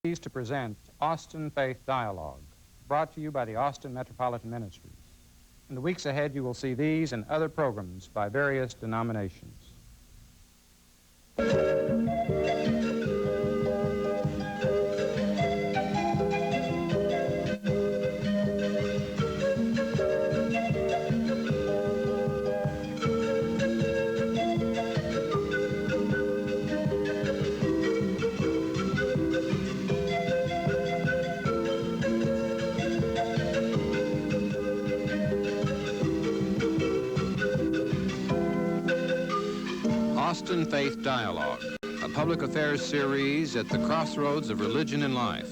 Pleased to present Austin Faith Dialogue, brought to you by the Austin Metropolitan Ministries. In the weeks ahead, you will see these and other programs by various denominations. Austin Faith Dialogue, a public affairs series at the crossroads of religion and life.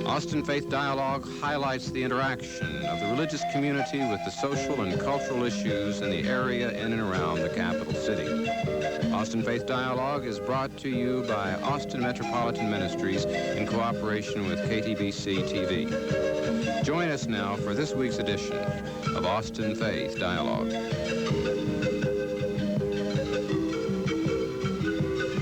Austin Faith Dialogue highlights the interaction of the religious community with the social and cultural issues in the area in and around the capital city. Austin Faith Dialogue is brought to you by Austin Metropolitan Ministries in cooperation with KTBC TV. Join us now for this week's edition of Austin Faith Dialogue.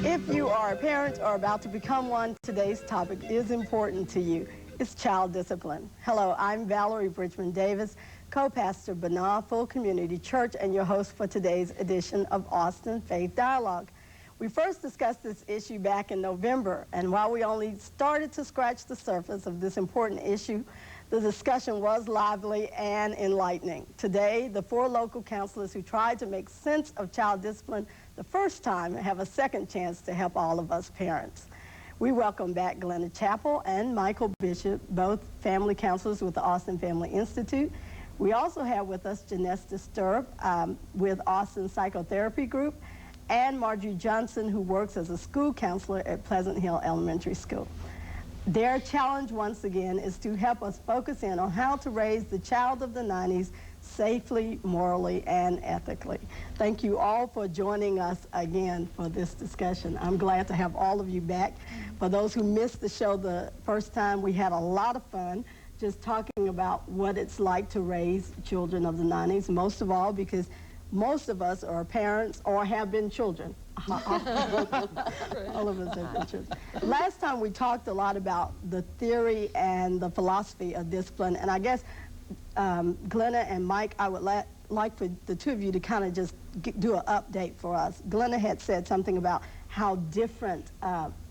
If you are a parent or about to become one, today's topic is important to you. It's child discipline. Hello, I'm Valerie Bridgman Davis, co-pastor Benah Full Community Church and your host for today's edition of Austin Faith Dialogue. We first discussed this issue back in November, and while we only started to scratch the surface of this important issue, the discussion was lively and enlightening. Today, the 4 local counselors who tried to make sense of child discipline the first time have a second chance to help all of us parents. We welcome back Glenna Chappell and Michael Bishop, both family counselors with the Austin Family Institute. We also have with us Janessa Disturb with Austin Psychotherapy Group, and Marjorie Johnson, who works as a school counselor at Pleasant Hill Elementary School. Their challenge, once again, is to help us focus in on how to raise the child of the 90s safely, morally, and ethically. Thank you all for joining us again for this discussion. I'm glad to have all of you back. For those who missed the show the first time, we had a lot of fun just talking about what it's like to raise children of the 90s, most of all because most of us are parents or have been children. All of us have been children. Last time we talked a lot about the theory and the philosophy of discipline, and I guess Glenna and Mike, I would like for the two of you to kind of just do an update for us. Glenna had said something about how different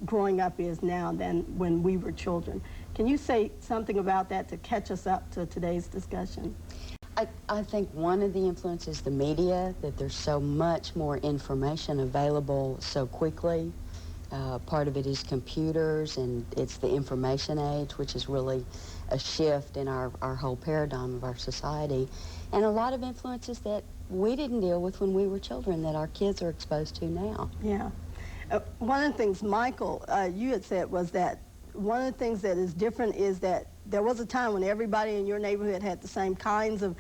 growing up is now than when we were children. Can you say something about that to catch us up to today's discussion? I think one of the influences is the media, that there's so much more information available so quickly. Part of it is computers, and it's the information age, which is really a shift in our whole paradigm of our society. And a lot of influences that we didn't deal with when we were children that our kids are exposed to now. Yeah. One of the things, Michael, you had said was that one of the things that is different is that there was a time when everybody in your neighborhood had the same kinds of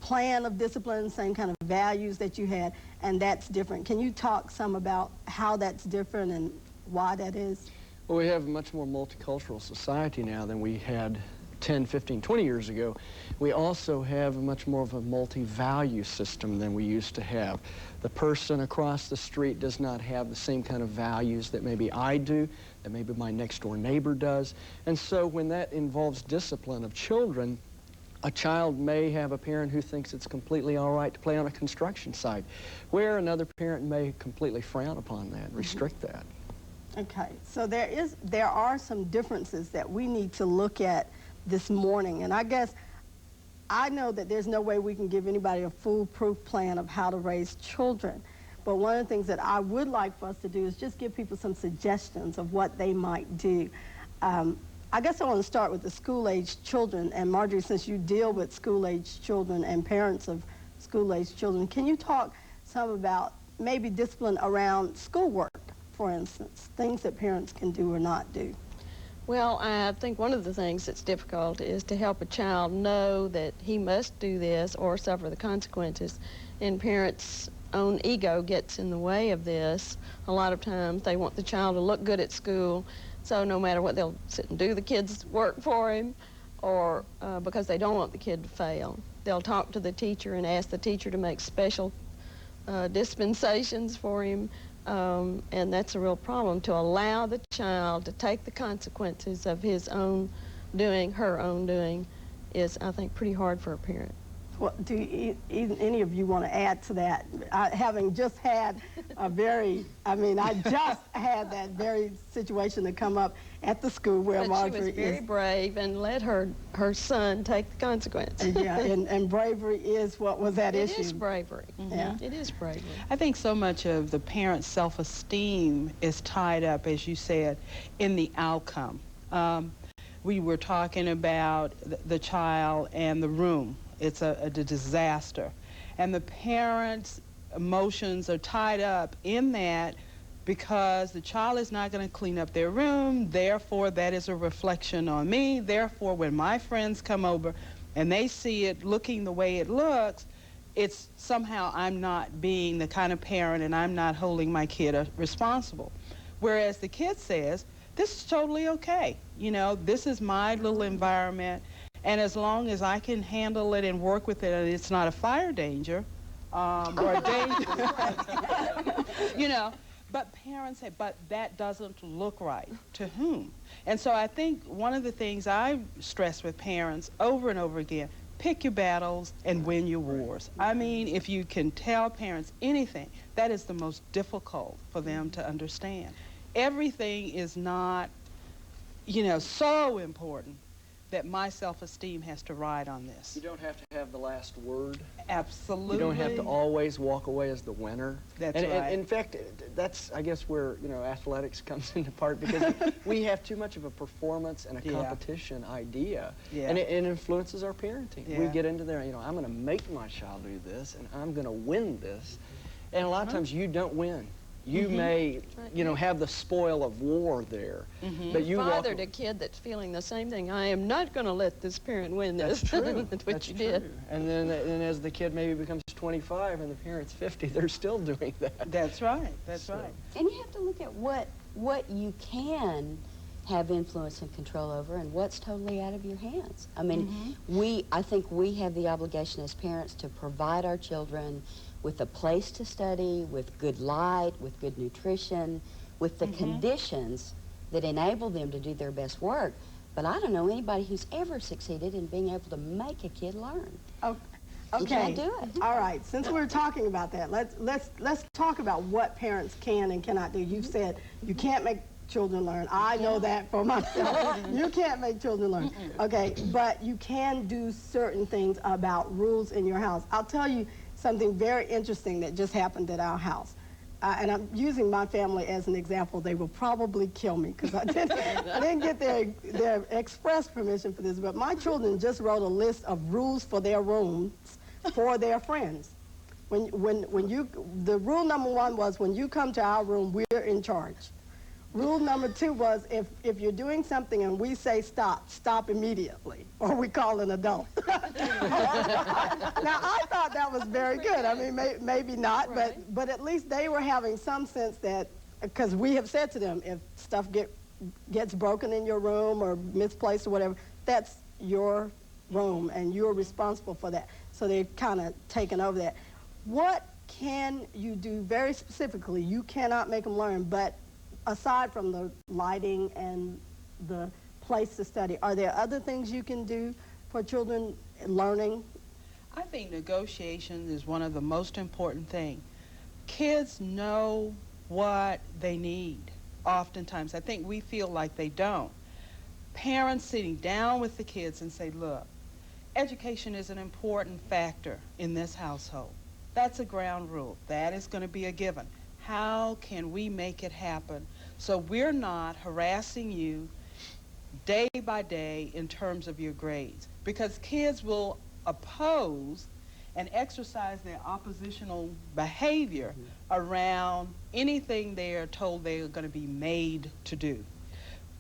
plan of discipline, same kind of values that you had, and that's different. Can you talk some about how that's different and why that is? Well, we have a much more multicultural society now than we had 10, 15, 20 years ago. We also have much more of a multi-value system than we used to have. The person across the street does not have the same kind of values that maybe I do, that maybe my next door neighbor does. And so when that involves discipline of children, a child may have a parent who thinks it's completely all right to play on a construction site, where another parent may completely frown upon that, restrict that. Okay, so there are some differences that we need to look at this morning, and I guess I know that there's no way we can give anybody a foolproof plan of how to raise children, but one of the things that I would like for us to do is just give people some suggestions of what they might do. I guess I want to start with the school-age children, and Marjorie, since you deal with school-age children and parents of school-age children, can you talk some about maybe discipline around schoolwork, for instance, things that parents can do or not do? Well, I think one of the things that's difficult is to help a child know that he must do this or suffer the consequences. And parents' own ego gets in the way of this. A lot of times they want the child to look good at school, so no matter what, they'll sit and do the kid's work for him, or because they don't want the kid to fail. They'll talk to the teacher and ask the teacher to make special dispensations for him. and that's a real problem. To allow the child to take the consequences of his own doing, her own doing, is, I think, pretty hard for a parent. Well, do any of you want to add to that? Having just had a very, I just had that very situation to come up at the school where But Marjorie she was very brave and let her son take the consequences. Yeah, and bravery is what was at issue. It is bravery. Yeah. It is bravery. I think so much of the parent's self-esteem is tied up, as you said, in the outcome. We were talking about the child and the room. It's a disaster. And the parents' emotions are tied up in that because the child is not going to clean up their room, therefore that is a reflection on me, therefore when my friends come over and they see it looking the way it looks, it's somehow I'm not being the kind of parent and I'm not holding my kid responsible. Whereas the kid says, this is totally okay. You know, this is my little environment, and as long as I can handle it and work with it and it's not a fire danger or a danger, you know, but parents say, but that doesn't look right. To whom? And so I think one of the things I stress with parents over and over again, pick your battles and win your wars. I mean, if you can tell parents anything, that is the most difficult for them to understand. Everything is not, you know, so important that my self-esteem has to ride on this. You don't have to have the last word. Absolutely. You don't have to always walk away as the winner. That's and, right. And in fact, that's, I guess, where, you know, athletics comes into part, because we have too much of a performance and a competition idea. Yeah. And it influences our parenting. Yeah. We get into there, you know, I'm going to make my child do this, and I'm going to win this. And a lot of times you don't win. You may, you know, have the spoil of war there, but you fathered a kid that's feeling the same thing. I am not going to let this parent win this. That's true. That's what you did. And then as the kid maybe becomes 25 and the parent's 50, they're still doing that. That's right. That's right. And you have to look at what you can have influence and control over and what's totally out of your hands. I mean, I think we have the obligation as parents to provide our children with a place to study, with good light, with good nutrition, with the conditions that enable them to do their best work. But I don't know anybody who's ever succeeded in being able to make a kid learn. Okay. You can't do it. All right. Since we're talking about that, let's talk about what parents can and cannot do. You've said you can't make children learn. I know that for myself. You can't make children learn. Okay, but you can do certain things about rules in your house. I'll tell you something very interesting that just happened at our house. And I'm using my family as an example. They will probably kill me because I didn't get their express permission for this, but my children just wrote a list of rules for their rooms for their friends. The rule number 1 was, when you come to our room, we're in charge. Rule number 2 was, if you're doing something and we say stop immediately, or we call an adult. Now, I thought that was very good. I mean, maybe not, but at least they were having some sense that, because we have said to them, if stuff gets broken in your room or misplaced or whatever, that's your room and you're responsible for that. So they've kind of taken over that. What can you do very specifically? You cannot make them learn, but aside from the lighting and the place to study, are there other things you can do for children learning? I think negotiation is one of the most important things. Kids know what they need oftentimes. I think we feel like they don't. Parents sitting down with the kids and say, look, education is an important factor in this household. That's a ground rule. That is going to be a given. How can we make it happen so we're not harassing you day by day in terms of your grades? Because kids will oppose and exercise their oppositional behavior around anything they are told they are going to be made to do.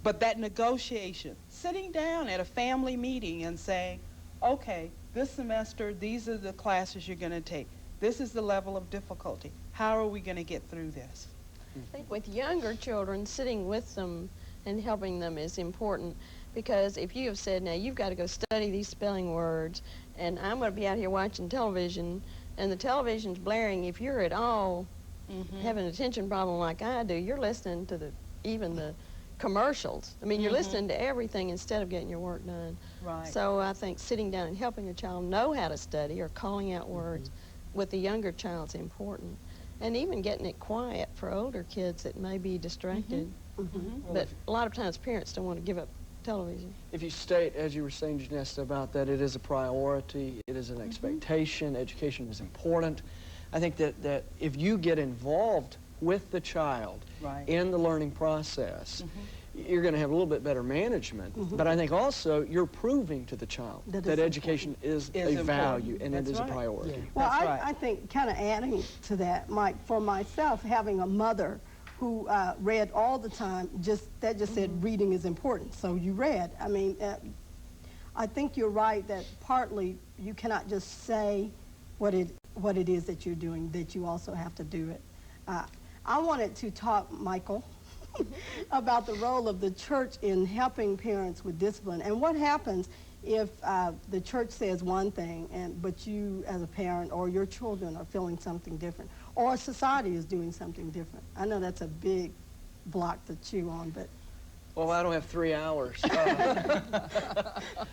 But that negotiation, sitting down at a family meeting and saying, okay, this semester, these are the classes you're going to take. This is the level of difficulty. How are we going to get through this? I think with younger children, sitting with them and helping them is important, because if you have said, now you've got to go study these spelling words, and I'm going to be out here watching television, and the television's blaring, if you're at all have an attention problem like I do, you're listening to even the commercials. I mean, you're listening to everything instead of getting your work done. Right. So I think sitting down and helping a child know how to study or calling out words with the younger child's important. And even getting it quiet for older kids that may be distracted. But a lot of times parents don't want to give up television. If you state, as you were saying, Janessa, about that it is a priority, it is an expectation, education is important, I think that if you get involved with the child in the learning process, you're going to have a little bit better management. But I think also you're proving to the child that education is a value and it is a priority. Yeah. Well, I think kind of adding to that, Mike, for myself, having a mother who read all the time, that just said reading is important. So you read. I mean, I think you're right that partly you cannot just say what it is that you're doing, that you also have to do it. I wanted to talk, Michael, about the role of the church in helping parents with discipline and what happens if the church says one thing but you as a parent or your children are feeling something different or society is doing something different. I know that's a big block to chew on, but... Well, I don't have 3 hours.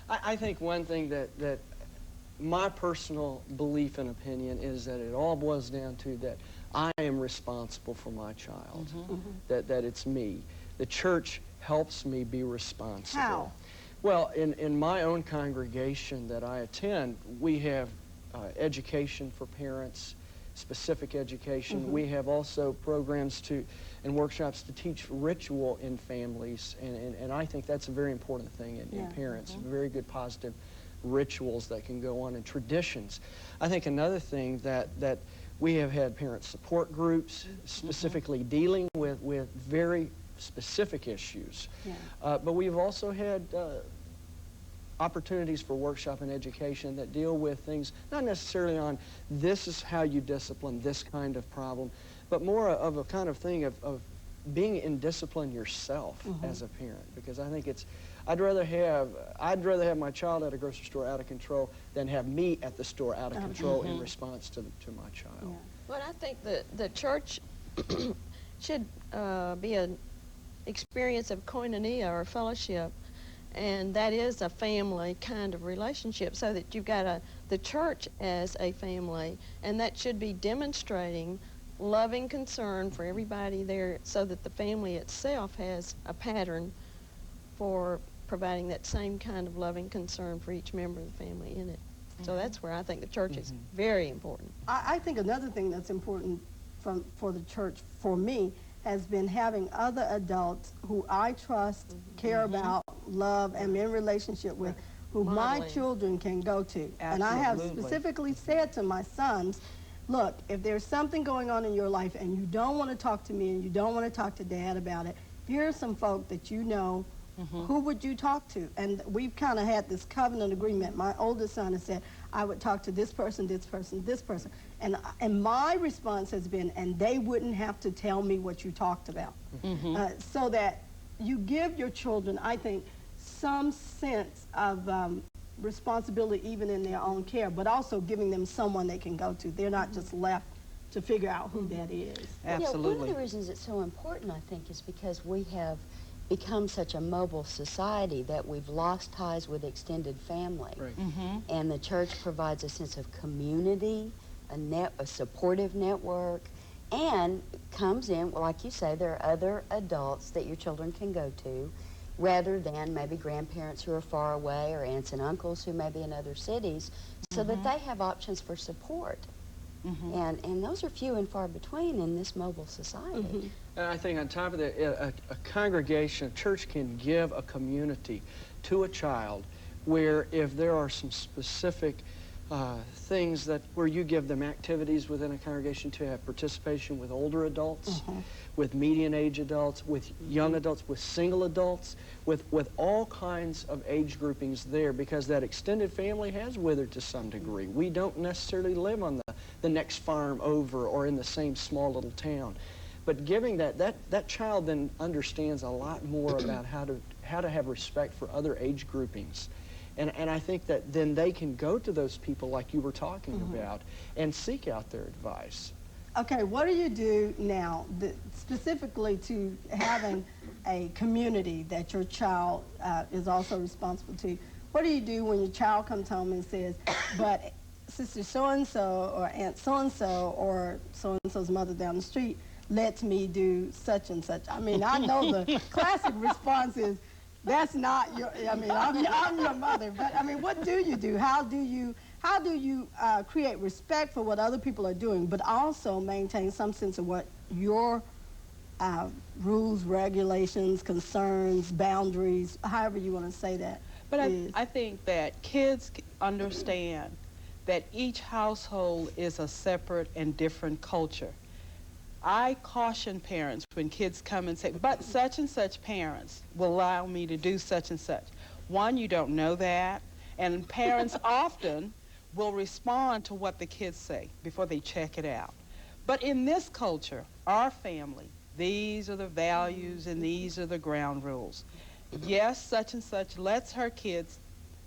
I think one thing that my personal belief and opinion is that it all boils down to that I am responsible for my child, that it's me. The church helps me be responsible. How? Well, in my own congregation that I attend, we have education for parents, specific education. We have also programs and workshops to teach ritual in families, and I think that's a very important thing in parents, very good positive rituals that can go on and traditions. I think another thing that we have had parent support groups specifically dealing with very specific issues. But we've also had opportunities for workshop and education that deal with things, not necessarily on this is how you discipline this kind of problem, but more of a kind of thing of being in discipline yourself as a parent. Because I think I'd rather have my child at a grocery store out of control than have me at the store out of control in response to my child. Well, I think the church should be an experience of koinonia or fellowship, and that is a family kind of relationship, so that you've got the church as a family, and that should be demonstrating loving concern for everybody there, so that the family itself has a pattern for providing that same kind of loving concern for each member of the family in it. So that's where I think the church is very important. I think another thing that's important for the church, for me, has been having other adults who I trust, care about, love, and in relationship with, who my children can go to. And I have specifically said to my sons, look, if there's something going on in your life and you don't want to talk to me and you don't want to talk to Dad about it, here are some folk that you know. Who would you talk to? And we've kind of had this covenant agreement. My oldest son has said, I would talk to this person, this person, this person. And my response has been, and they wouldn't have to tell me what you talked about. So that you give your children, I think, some sense of responsibility even in their own care, but also giving them someone they can go to. They're not just left to figure out who that is. Absolutely. Yeah, one of the reasons it's so important, I think, is because we have become such a mobile society that we've lost ties with extended family. And the church provides a sense of community, a supportive network, and comes in, like you say, there are other adults that your children can go to, rather than maybe grandparents who are far away or aunts and uncles who may be in other cities, so that they have options for support. And those are few and far between in this mobile society. And I think on top of that, a congregation, a church can give a community to a child where if there are some specific things where you give them activities within a congregation to have participation with older adults, with median age adults, with young adults, with single adults, with all kinds of age groupings there, because that extended family has withered to some degree. We don't necessarily live on the next farm over or in the same small little town. But giving that child then understands a lot more about how to have respect for other age groupings. And I think that then they can go to those people like you were talking about and seek out their advice. Okay, what do you do now, specifically to having a community that your child is also responsible to? What do you do when your child comes home and says, but Sister so-and-so or Aunt so-and-so or so-and-so's mother down the street lets me do such and such? I mean, I know the classic response is, that's not your, I mean, I'm your mother. But I mean, what do you do? How do you create respect for what other people are doing, but also maintain some sense of what your rules, regulations, concerns, boundaries, however you want to say that? But I think that kids understand that each household is a separate and different culture. I caution parents when kids come and say, but such and such parents will allow me to do such and such. One, you don't know that, and parents often will respond to what the kids say before they check it out. But in this culture, our family, these are the values and these are the ground rules. Yes, such and such lets her kids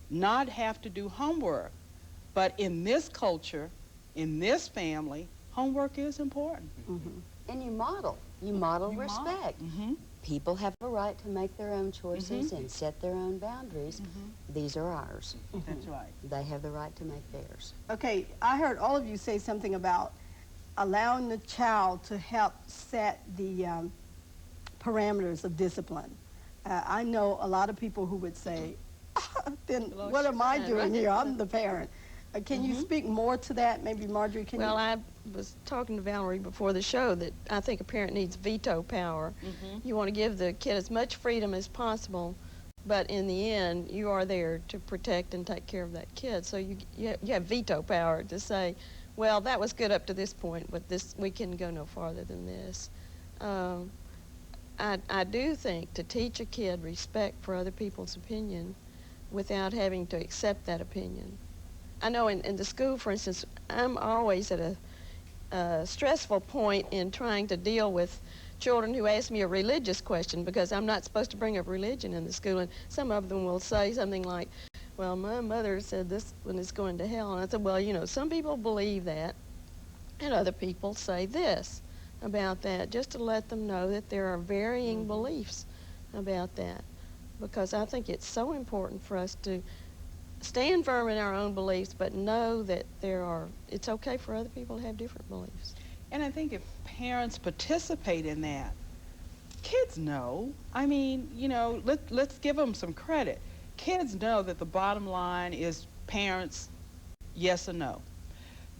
not have to do homework, but in this culture, in this family, homework is important. Mm-hmm. And you model respect. Mm-hmm. People have a right to make their own choices and set their own boundaries. These are ours. That's right. They have the right to make theirs. Okay, I heard all of you say something about allowing the child to help set the parameters of discipline. I know a lot of people who would say, then what am I doing here? I'm the parent. Can you speak more to that? Maybe Marjorie, can you? Well, I was talking to Valerie before the show that I think a parent needs veto power. You want to give the kid as much freedom as possible, but in the end, you are there to protect and take care of that kid. So you have veto power to say, well, that was good up to this point, but we can go no farther than this. I do think to teach a kid respect for other people's opinion without having to accept that opinion. I know in the school, for instance, I'm always at a stressful point in trying to deal with children who ask me a religious question because I'm not supposed to bring up religion in the school, and some of them will say something like, well, my mother said this one is going to hell, and I said, well, you know, some people believe that, and other people say this about that, just to let them know that there are varying beliefs about that, because I think it's so important for us to stand firm in our own beliefs, but know that it's okay for other people to have different beliefs. And I think if parents participate in that, kids know. I mean, you know, let's give them some credit. Kids know that the bottom line is parents, yes or no.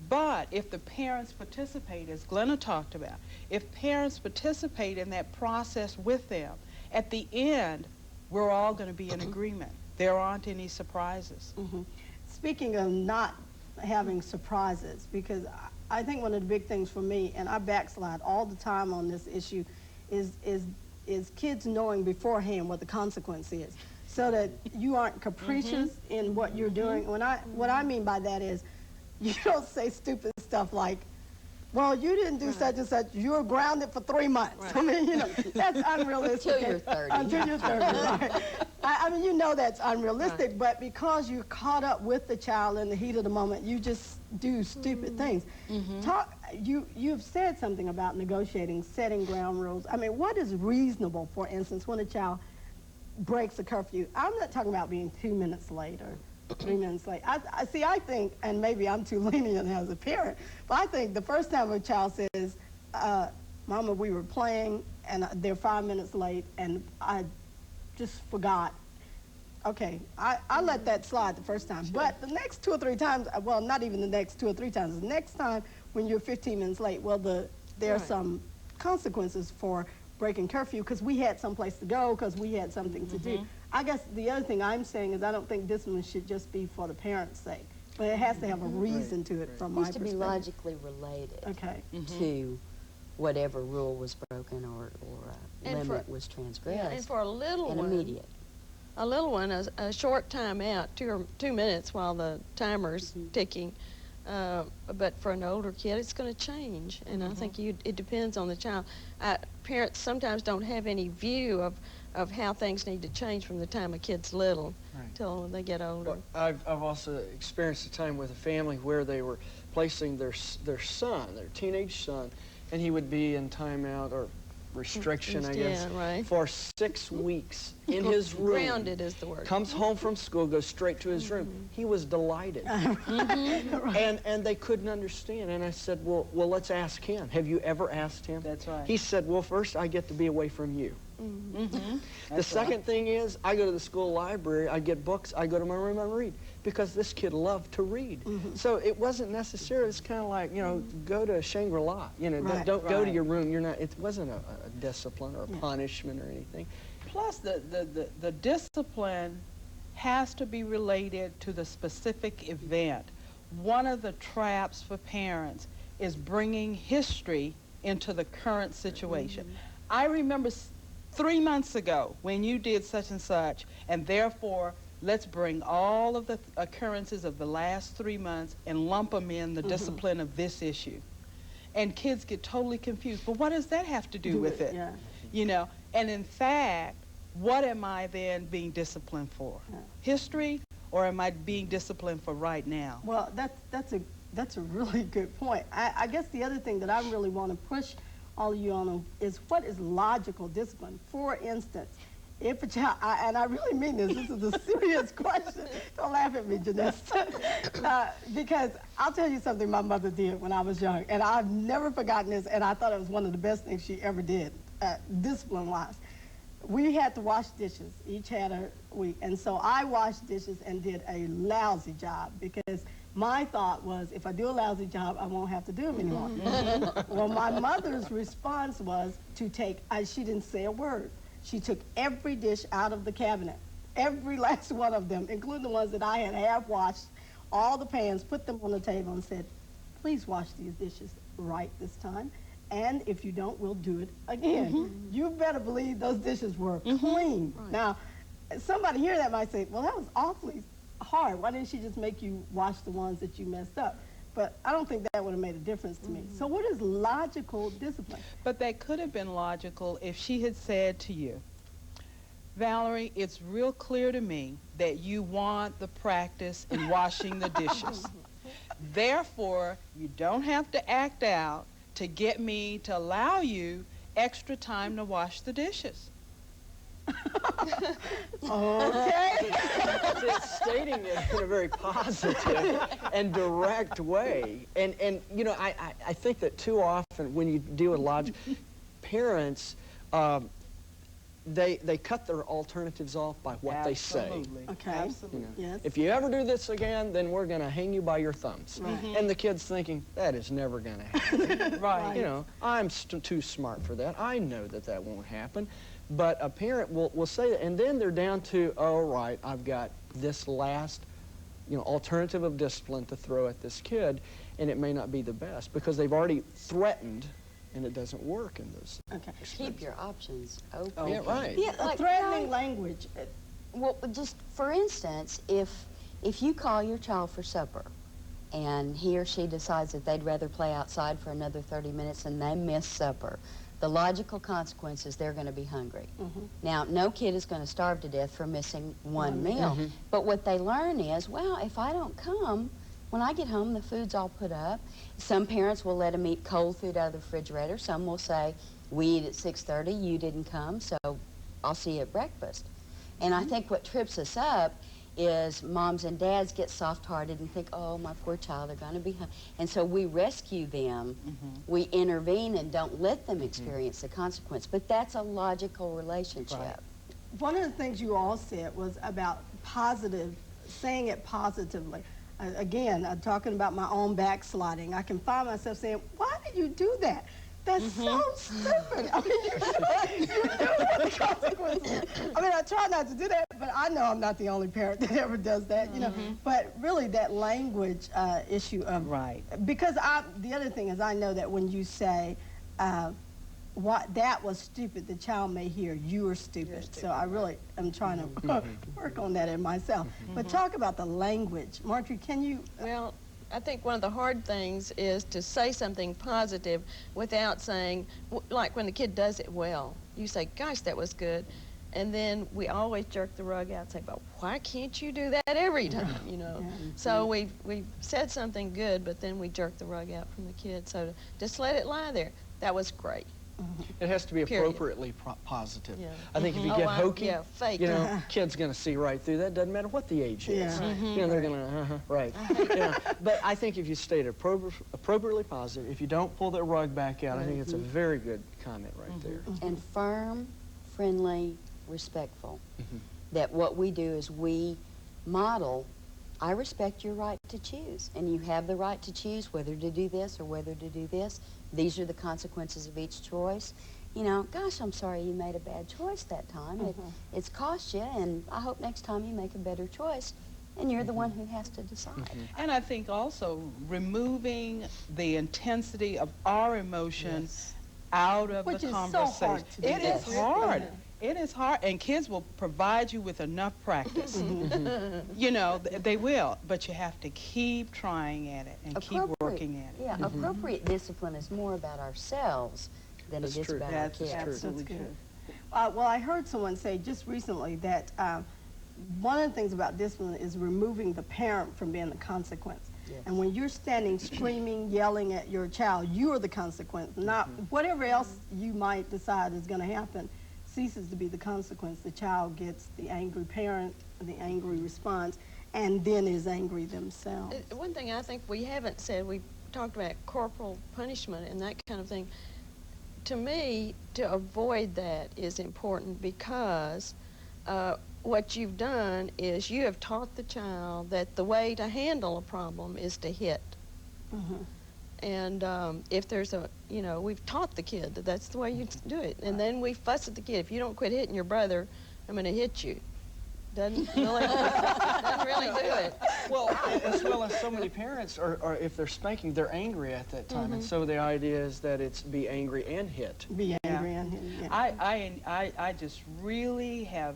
But if the parents participate, as Glenna talked about, if parents participate in that process with them, at the end, we're all going to be in agreement. There aren't any surprises. Speaking of not having surprises, because I think one of the big things for me, and I backslide all the time on this issue, is kids knowing beforehand what the consequence is, so that you aren't capricious in what you're doing. What I mean by that is, you don't say stupid stuff like, well, you didn't do such and such, you're grounded for 3 months. I mean, you know, that's unrealistic. Until you're 30. Until you're 30, right. I mean, you know that's unrealistic, but because you're caught up with the child in the heat of the moment, you just do stupid things. You've said something about negotiating, setting ground rules. I mean, what is reasonable, for instance, when a child breaks a curfew? I'm not talking about being 2 minutes late or 3 minutes late. I think, and maybe I'm too lenient as a parent, but I think the first time a child says, Mama, we were playing and they're 5 minutes late and I just forgot. Okay, I let that slide the first time. But the next 2 or 3 times, well, not even the next 2 or 3 times, the next time when you're 15 minutes late, well, there are some consequences for breaking curfew because we had someplace to go, because we had something to do. I guess the other thing I'm saying is I don't think discipline should just be for the parents' sake, but it has to have a reason to it from my perspective. It needs to be logically related to whatever rule was broken or limit was transgressed. Yeah, and for a little and one, immediate. A little one, a short time out, 2 minutes while the timer's ticking. But for an older kid, it's going to change, and I think it depends on the child. Parents sometimes don't have any view of of how things need to change from the time a kid's little Right. till they get older. Well, I've also experienced a time with a family where they were placing their son, their teenage son, and he would be in timeout or restriction, I guess, Yeah, right. for 6 weeks in his room. Grounded is the word. Comes home from school, goes straight to his room. He was delighted. And they couldn't understand. And I said, well, let's ask him. Have you ever asked him? That's right. He said, well, first I get to be away from you. The second thing is, I go to the school library, I get books, I go to my room and read, because this kid loved to read. So it wasn't necessary. It's kind of like, you know, go to Shangri-La. You know, Right. don't go to your room. You're not. It wasn't a discipline or a punishment or anything. Plus, the discipline has to be related to the specific event. One of the traps for parents is bringing history into the current situation. I remember 3 months ago when you did such and such, and therefore let's bring all of the occurrences of the last 3 months and lump them in the discipline of this issue. And kids get totally confused. But what does that have to do with it? Yeah. You know, and in fact, what am I then being disciplined for? Yeah. History, or am I being disciplined for right now? Well, that's a really good point. I guess the other thing that I really want to push all of you on is what is logical discipline. For instance, if a child, and I really mean this is a serious question. Don't laugh at me, Janessa. Because I'll tell you something my mother did when I was young, and I've never forgotten this, and I thought it was one of the best things she ever did, discipline-wise. We had to wash dishes. Each had a week. And so I washed dishes and did a lousy job because my thought was, if I do a lousy job, I won't have to do them anymore. Well, my mother's response was to take, she didn't say a word. She took every dish out of the cabinet, every last one of them, including the ones that I had half washed, all the pans, put them on the table and said, please wash these dishes right this time. And if you don't, we'll do it again. You better believe those dishes were clean. Right. Now, somebody hearing that might say, well, that was awfully hard. Why didn't she just make you wash the ones that you messed up? But I don't think that would have made a difference to me. So what is logical discipline? But that could have been logical if she had said to you, Valerie, it's real clear to me that you want the practice in washing the dishes. Therefore, you don't have to act out to get me to allow you extra time to wash the dishes. Okay. It's stating it in a very positive and direct way. And you know, I think that too often when you deal with logic, parents, they cut their alternatives off by what they say. Absolutely. Okay. Absolutely. You know, Yes. if you ever do this again, then we're going to hang you by your thumbs. Right. And the kid's thinking, that is never going to happen. Right. You know, I'm too smart for that. I know that that won't happen. But a parent will say that, and then they're down to, oh, right, I've got this last, you know, alternative of discipline to throw at this kid, and it may not be the best because they've already threatened, and it doesn't work in those. Okay. Keep your options open. Yeah, right. Yeah, A like, threatening language. well, just for instance, if you call your child for supper and he or she decides that they'd rather play outside for another 30 minutes and they miss supper, the logical consequence is they're going to be hungry. Now, no kid is going to starve to death for missing one meal. But what they learn is, well, if I don't come, when I get home, the food's all put up. Some parents will let them eat cold food out of the refrigerator. Some will say, we eat at 6:30, you didn't come, so I'll see you at breakfast. And I think what trips us up is moms and dads get soft-hearted and think, oh, my poor child, they're going to be hungry. And so we rescue them, we intervene and don't let them experience the consequence. But that's a logical relationship. Right. One of the things you all said was about positive, saying it positively. Again, talking about my own backsliding, I can find myself saying, why did you do that? That's so stupid. I mean, you do have the consequences. I mean, I try not to do that, but I know I'm not the only parent that ever does that, you know. But really, that language issue of... Right. Because the other thing is, I know that when you say, what that was stupid, the child may hear, you are stupid. So I really am trying to work on that in myself. But talk about the language. Marjorie, can you... Well, I think one of the hard things is to say something positive without saying, like when the kid does it well, you say, gosh, that was good. And then we always jerk the rug out and say, but why can't you do that every time, you know? So we said something good, but then we jerk the rug out from the kid. So just let it lie there. That was great. It has to be Period. appropriately positive. Yeah. I think if you get hokey, yeah, fake. you know, kid's going to see right through that. Doesn't matter what the age is. Yeah. You know, they're going to, right. You know, but I think if you stay appropriately positive, if you don't pull that rug back out, I think it's a very good comment right there. And firm, friendly, respectful. That what we do is we model, I respect your right to choose, and you have the right to choose whether to do this or whether to do this. These are the consequences of each choice. You know, gosh, I'm sorry you made a bad choice that time. It's cost you, and I hope next time you make a better choice, and you're the one who has to decide. And I think also removing the intensity of our emotion out of Which the is so conversation. hard to do. It is hard. It is hard, and kids will provide you with enough practice. You know, they will, but you have to keep trying at it and keep working at it. Yeah, appropriate discipline is more about ourselves than it is about our kids. That's good. Well, I heard someone say just recently that one of the things about discipline is removing the parent from being the consequence. Yes. And when you're standing screaming, yelling at your child, you are the consequence, not whatever else you might decide is going to happen ceases to be the consequence. The child gets the angry parent, the angry response, and then is angry themselves. One thing I think we haven't said, we talked about corporal punishment and that kind of thing. To me, to avoid that is important because what you've done is you have taught the child that the way to handle a problem is to hit. And if there's a, you know, we've taught the kid that that's the way you do it. And then we fuss at the kid. If you don't quit hitting your brother, I'm going to hit you. Doesn't really do it. Well, as well as so many parents are, if they're spanking, they're angry at that time. And so the idea is that it's be angry and hit. Be angry and hit. Yeah. I just really have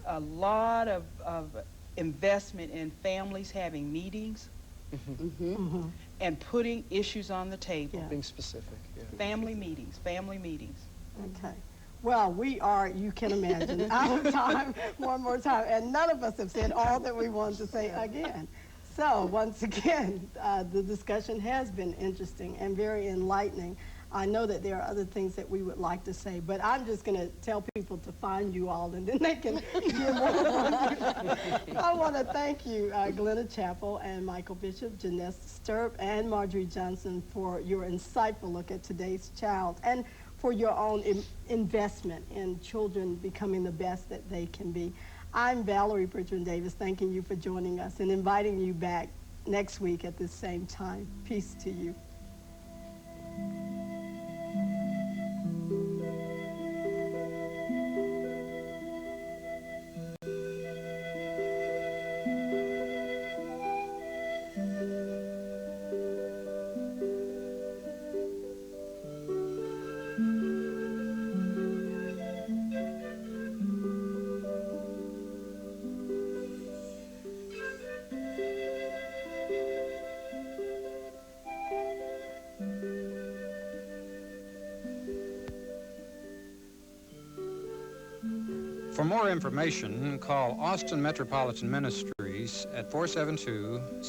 a lot of investment in families having meetings and putting issues on the table. Yeah. Being specific. Yeah. Family meetings. Okay. Well, we are, you can imagine, out of time, one more time, and none of us have said all that we wanted to say again. So, once again, the discussion has been interesting and very enlightening. I know that there are other things that we would like to say, but I'm just going to tell people to find you all, and then they can hear more from you. I want to thank you, Glenna Chappell and Michael Bishop, Janessa Sturp, and Marjorie Johnson for your insightful look at today's child and for your own investment in children becoming the best that they can be. I'm Valerie Bridgman Davis, thanking you for joining us and inviting you back next week at the same time. Peace to you. For more information, call Austin Metropolitan Ministries at 472